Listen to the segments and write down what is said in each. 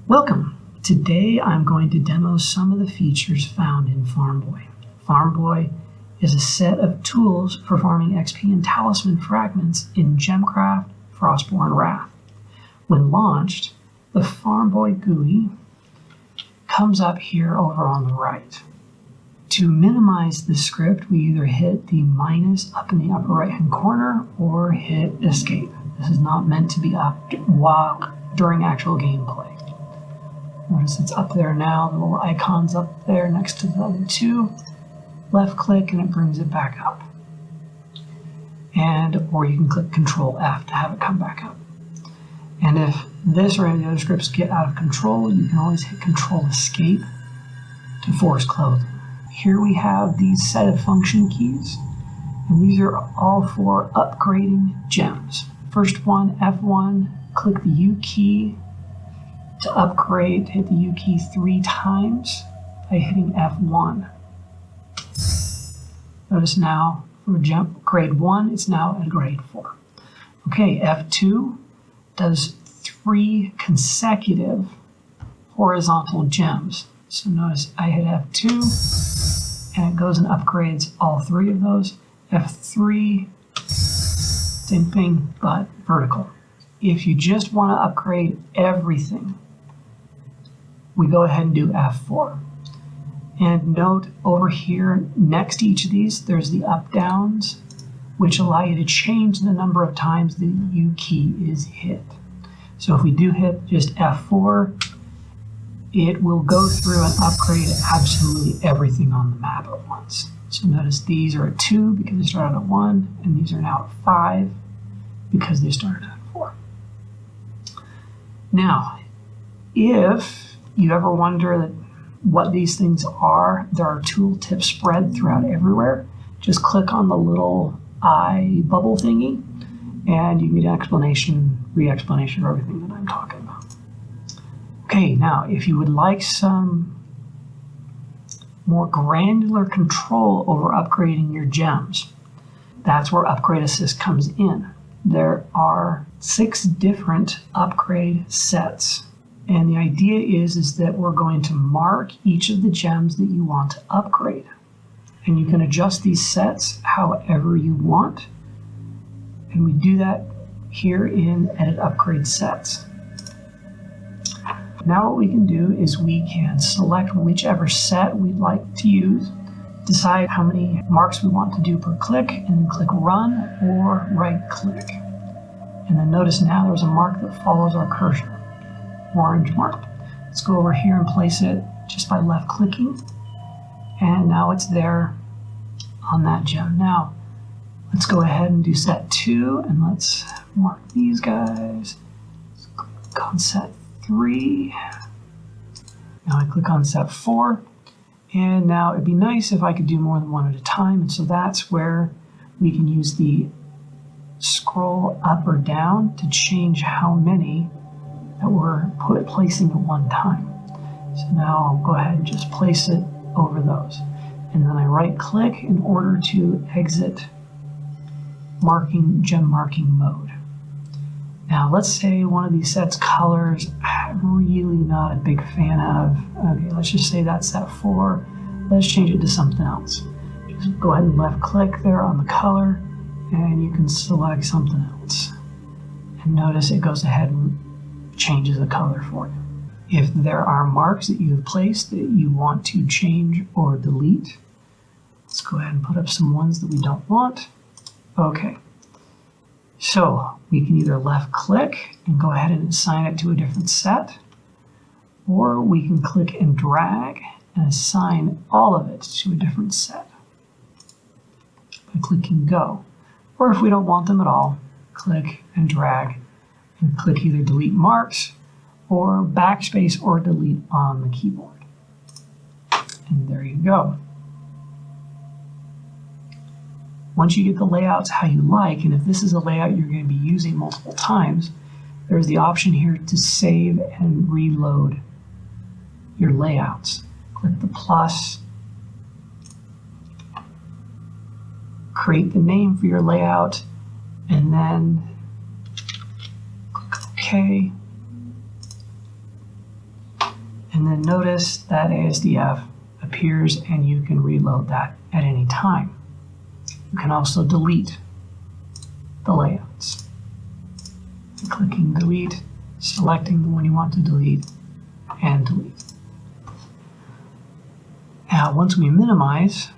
Welcome! Today I'm going to demo some of the features found in FarmBoy. FarmBoy is a set of tools for farming XP and talisman fragments in GemCraft Frostborn Wrath. When launched, the FarmBoy GUI comes up here over on the right. To minimize the script, we either hit the minus up in the upper right hand corner or hit escape. This is not meant to be up during actual gameplay. Notice it's up there now, the little icon's up there next to the other two. Left click and it brings it back up. Or you can click Control F to have it come back up. And if this or any of the other scripts get out of control, you can always hit Control Escape to force closing. Here we have these set of function keys, and these are all for upgrading gems. First one, F1, click the U key to upgrade, hit the U key 3 times by hitting F1. Notice now from a gem grade 1, it's now at grade 4. Okay, F2 does 3 consecutive horizontal gems. So notice I hit F2 and it goes and upgrades all 3 of those. F3, same thing, but vertical. If you just want to upgrade everything, we go ahead and do F4. And note over here next to each of these, there's the up downs, which allow you to change the number of times the U key is hit. So if we do hit just F4, it will go through and upgrade absolutely everything on the map at once. So notice these are at 2 because they started at 1, and these are now at 5 because they started at 4. Now, if you ever wonder what these things are, there are tooltips spread throughout everywhere. Just click on the little eye bubble thingy, and you can get an explanation, re-explanation of everything that I'm talking about. Okay, now if you would like some more granular control over upgrading your gems, that's where Upgrade Assist comes in. There are 6 different upgrade sets. And the idea is that we're going to mark each of the gems that you want to upgrade. And you can adjust these sets however you want. And we do that here in Edit Upgrade Sets. Now what we can do is we can select whichever set we'd like to use, decide how many marks we want to do per click, and then click Run or right click. And then notice now there's a mark that follows our cursor. Orange mark. Let's go over here and place it just by left clicking, and now it's there on that gem. Now let's go ahead and do set 2, and let's mark these guys. Let's click on set 3. Now I click on set 4, and now it'd be nice if I could do more than one at a time, and so that's where we can use the scroll up or down to change how many that we're placing at one time. So now I'll go ahead and just place it over those. And then I right click in order to exit gem marking mode. Now let's say one of these sets colors I'm really not a big fan of. Okay, let's just say that's set 4. Let's change it to something else. Just go ahead and left click there on the color and you can select something else. And notice it goes ahead and changes the color for you. If there are marks that you have placed that you want to change or delete, let's go ahead and put up some ones that we don't want. Okay, so we can either left click and go ahead and assign it to a different set, or we can click and drag and assign all of it to a different set by clicking go. Or if we don't want them at all, click and drag and click either delete marks or backspace or delete on the keyboard. And there you go. Once you get the layouts how you like, and if this is a layout you're going to be using multiple times, there's the option here to save and reload your layouts. Click the plus, create the name for your layout, and then click OK. And then notice that ASDF appears and you can reload that at any time. You can also delete the layouts. Clicking delete, selecting the one you want to delete, and delete. Now, once we minimize,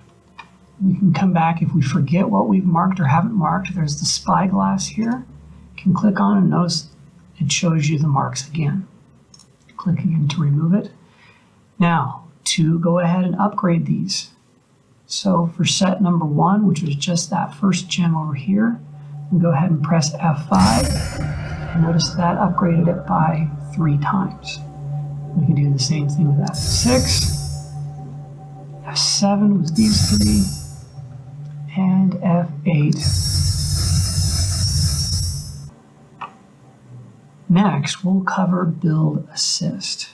we can come back if we forget what we've marked or haven't marked. There's the spyglass here. You can click on and notice it shows you the marks again. Click again to remove it. Now, to go ahead and upgrade these. So for set number 1, which was just that first gem over here, we'll go ahead and press F5. And notice that upgraded it by 3 times. We can do the same thing with F6. F7 was these 3. And F8. Next, we'll cover Build Assist.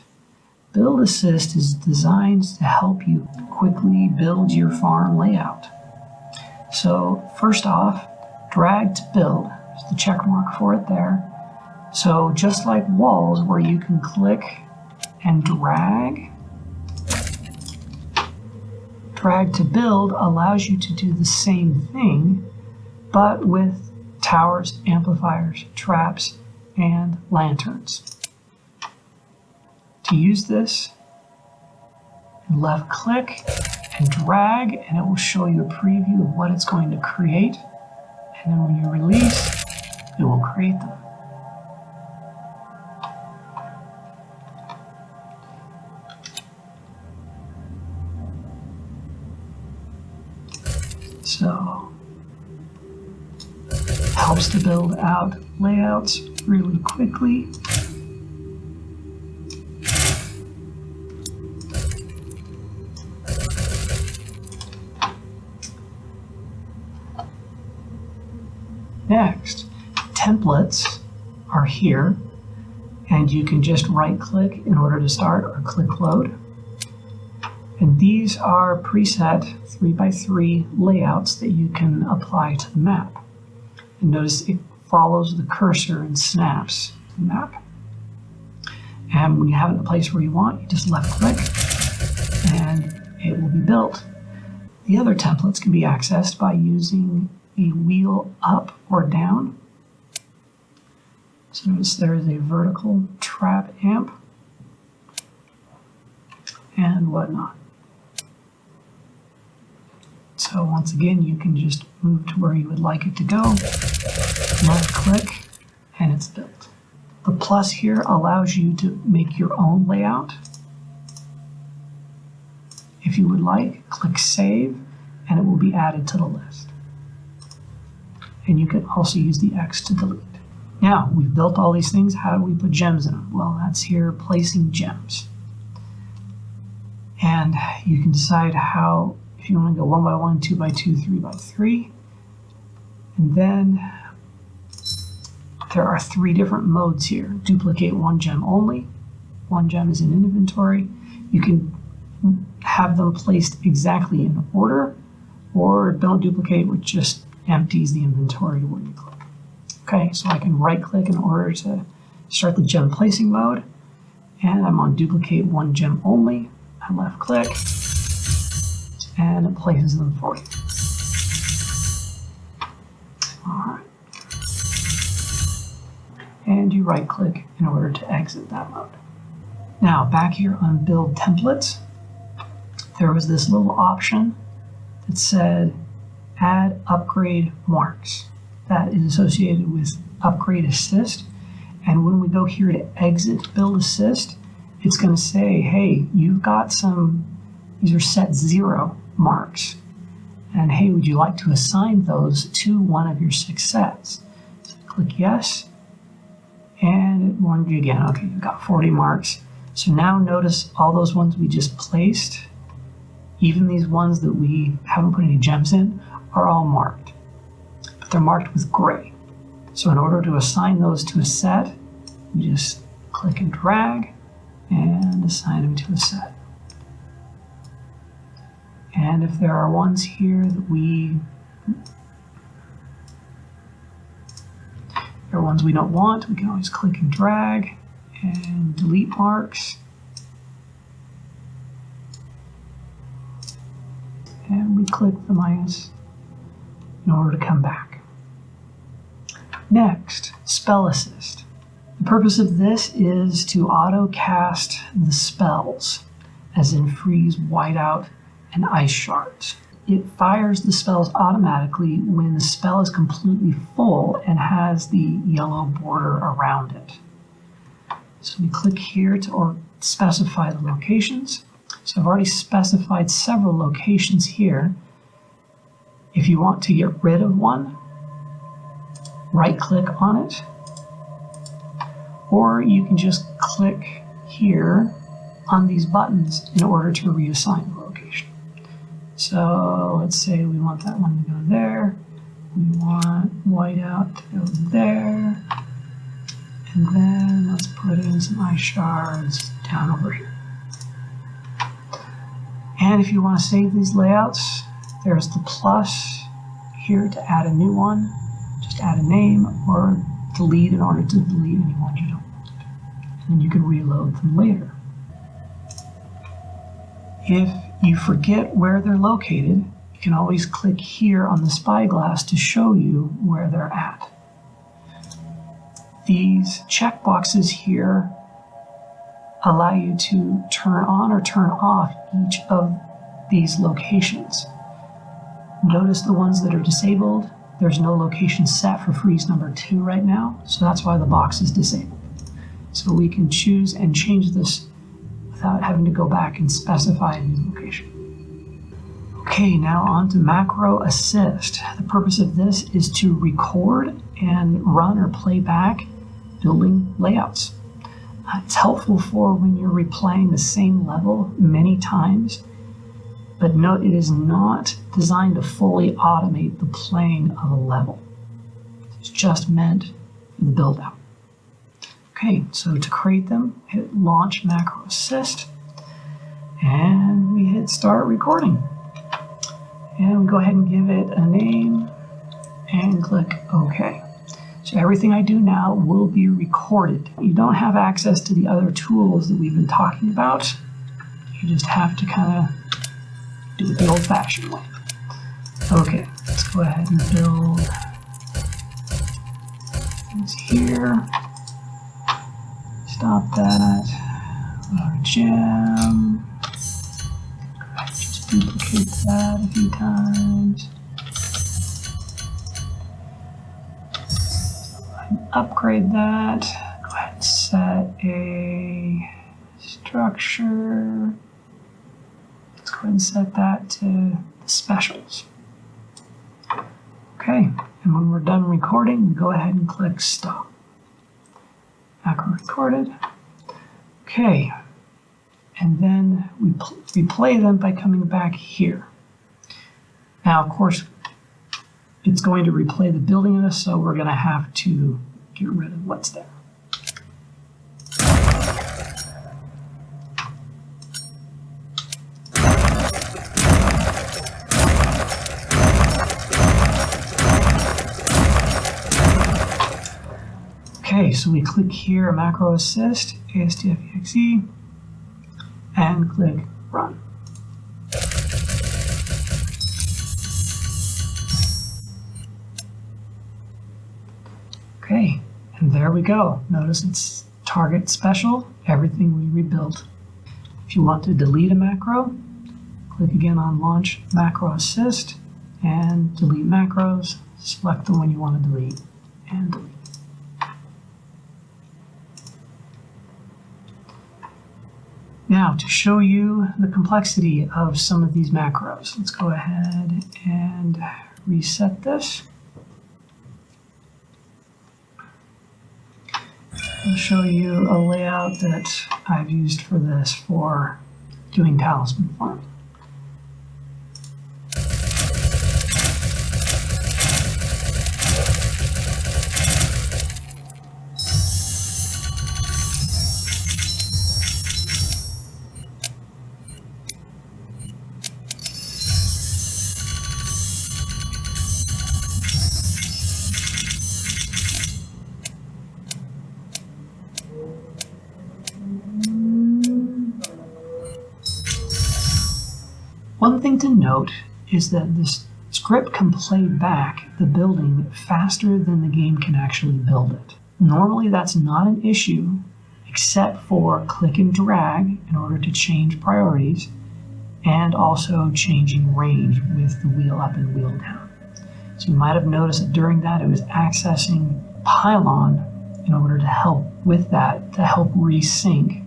Build Assist is designed to help you quickly build your farm layout. So first off, drag to build. There's the check mark for it there. So just like walls where you can click and drag to build allows you to do the same thing, but with towers, amplifiers, traps, and lanterns. To use this, left click and drag, and it will show you a preview of what it's going to create. And then when you release, it will create them. So, helps to build out layouts really quickly. Next, templates are here, and you can just right-click in order to start or click load. And these are preset 3x3 layouts that you can apply to the map. And notice it follows the cursor and snaps the map. And when you have it in the place where you want, you just left-click, and it will be built. The other templates can be accessed by using a wheel up or down. So notice there is a vertical trap amp and whatnot. So once again, you can just move to where you would like it to go, left click, and it's built. The plus here allows you to make your own layout. If you would like, click save, and it will be added to the list. And you can also use the X to delete. Now, we've built all these things. How do we put gems in them? Well, that's here, placing gems. And you can decide how, if you want to go 1x1, 2x2, 3x3. And then there are 3 different modes here. Duplicate 1 gem only. 1 gem is in inventory. You can have them placed exactly in order, or don't duplicate, which just empties the inventory when you click. Okay, so I can right click in order to start the gem placing mode, and I'm on duplicate 1 gem only. I left click, and it places them for you. All right. And you right click in order to exit that mode. Now back here on build templates, there was this little option that said add upgrade marks. That is associated with upgrade assist. And when we go here to exit build assist, it's going to say, hey, you've got these are set 0 marks. And hey, would you like to assign those to one of your 6 sets? So click yes. And it warned you again. Okay, you've got 40 marks. So now notice all those ones we just placed, even these ones that we haven't put any gems in, are all marked. But they're marked with gray. So in order to assign those to a set, you just click and drag and assign them to a set. And if there are ones here that there are ones we don't want, we can always click and drag and delete marks. we click the minus in order to come back. Next, spell assist. The purpose of this is to auto cast the spells, as in freeze, whiteout, and ice shards. It fires the spells automatically when the spell is completely full and has the yellow border around it. So we click here to specify the locations. So I've already specified several locations here. If you want to get rid of one, right click on it, or you can just click here on these buttons in order to reassign the location. So let's say we want that one to go there. We want whiteout to go there. And then let's put in some ice shards down over here. And if you want to save these layouts, there's the plus here to add a new one. Just add a name or delete in order to delete any ones you don't want. And you can reload them later. If you forget where they're located, you can always click here on the spyglass to show you where they're at. These checkboxes here allow you to turn on or turn off each of these locations. Notice the ones that are disabled. There's no location set for freeze number 2 right now, so that's why the box is disabled. So we can choose and change this without having to go back and specify a new location. Okay, now on to macro assist. The purpose of this is to record and run or play back building layouts. It's helpful for when you're replaying the same level many times, but note it is not designed to fully automate the playing of a level. It's just meant for the build out. Okay, so to create them, hit launch macro assist, and we hit start recording. And we go ahead and give it a name and click OK. So everything I do now will be recorded. You don't have access to the other tools that we've been talking about. You just have to kind of do it the old-fashioned way. Okay, let's go ahead and build things here. Stop that. Go to gem. Just duplicate that a few times. Upgrade that. Go ahead and set a structure. Let's go ahead and set that to the specials. Okay, and when we're done recording, we go ahead and click stop. Macro recorded. Okay, and then we replay them by coming back here. Now, of course, it's going to replay the building of this, so we're going to have to get rid of what's there. Okay, so we click here, macro assist, ASTFEXE, and click run. Okay, and there we go. Notice it's target special, everything we rebuilt. If you want to delete a macro, click again on launch macro assist and delete macros, select the one you want to delete and delete. Now, to show you the complexity of some of these macros, let's go ahead and reset this. I'll show you a layout that I've used for this for doing talisman farming. One thing to note is that this script can play back the building faster than the game can actually build it. Normally that's not an issue, except for click and drag in order to change priorities, and also changing range with the wheel up and wheel down. So you might have noticed that during that it was accessing pylon in order to help with that, to help resync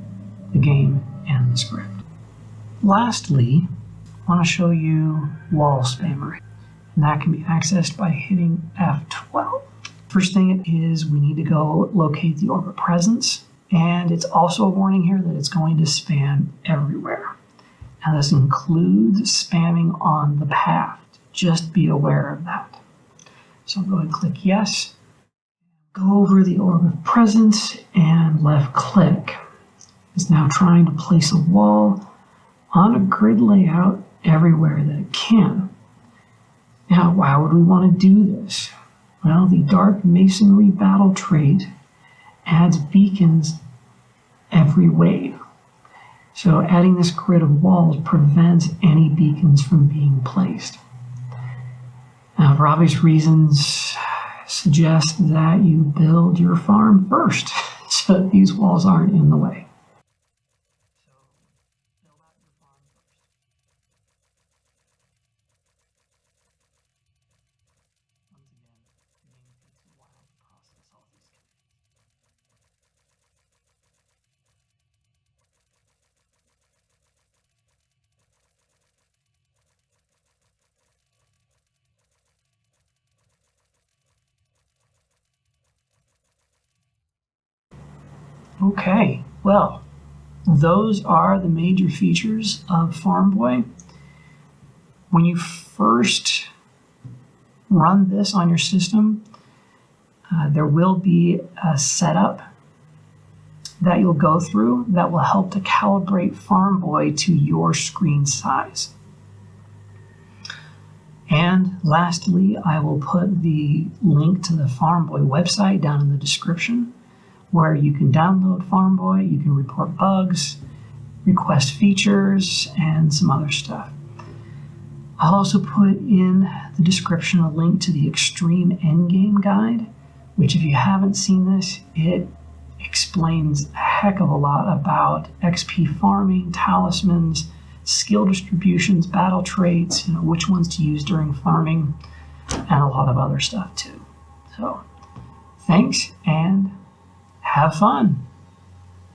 the game and the script. Lastly, I want to show you wall spammer, and that can be accessed by hitting F12. First thing is we need to go locate the orb of presence, and it's also a warning here that it's going to spam everywhere. Now this includes spamming on the path. Just be aware of that. So I'll go ahead and click yes. Go over the orb of presence and left click. It's now trying to place a wall on a grid layout everywhere that it can. Now, why would we want to do this? Well, the dark masonry battle trait adds beacons every wave. So adding this grid of walls prevents any beacons from being placed. Now, for obvious reasons, suggest that you build your farm first so that these walls aren't in the way. Okay, well, those are the major features of Farm Boy. When you first run this on your system, there will be a setup that you'll go through that will help to calibrate Farm Boy to your screen size. And lastly, I will put the link to the Farm Boy website down in the description, where you can download Farm Boy, you can report bugs, request features, and some other stuff. I'll also put in the description a link to the Extreme Endgame Guide, which if you haven't seen this, it explains a heck of a lot about XP farming, talismans, skill distributions, battle traits, which ones to use during farming, and a lot of other stuff too. So, thanks, and have fun.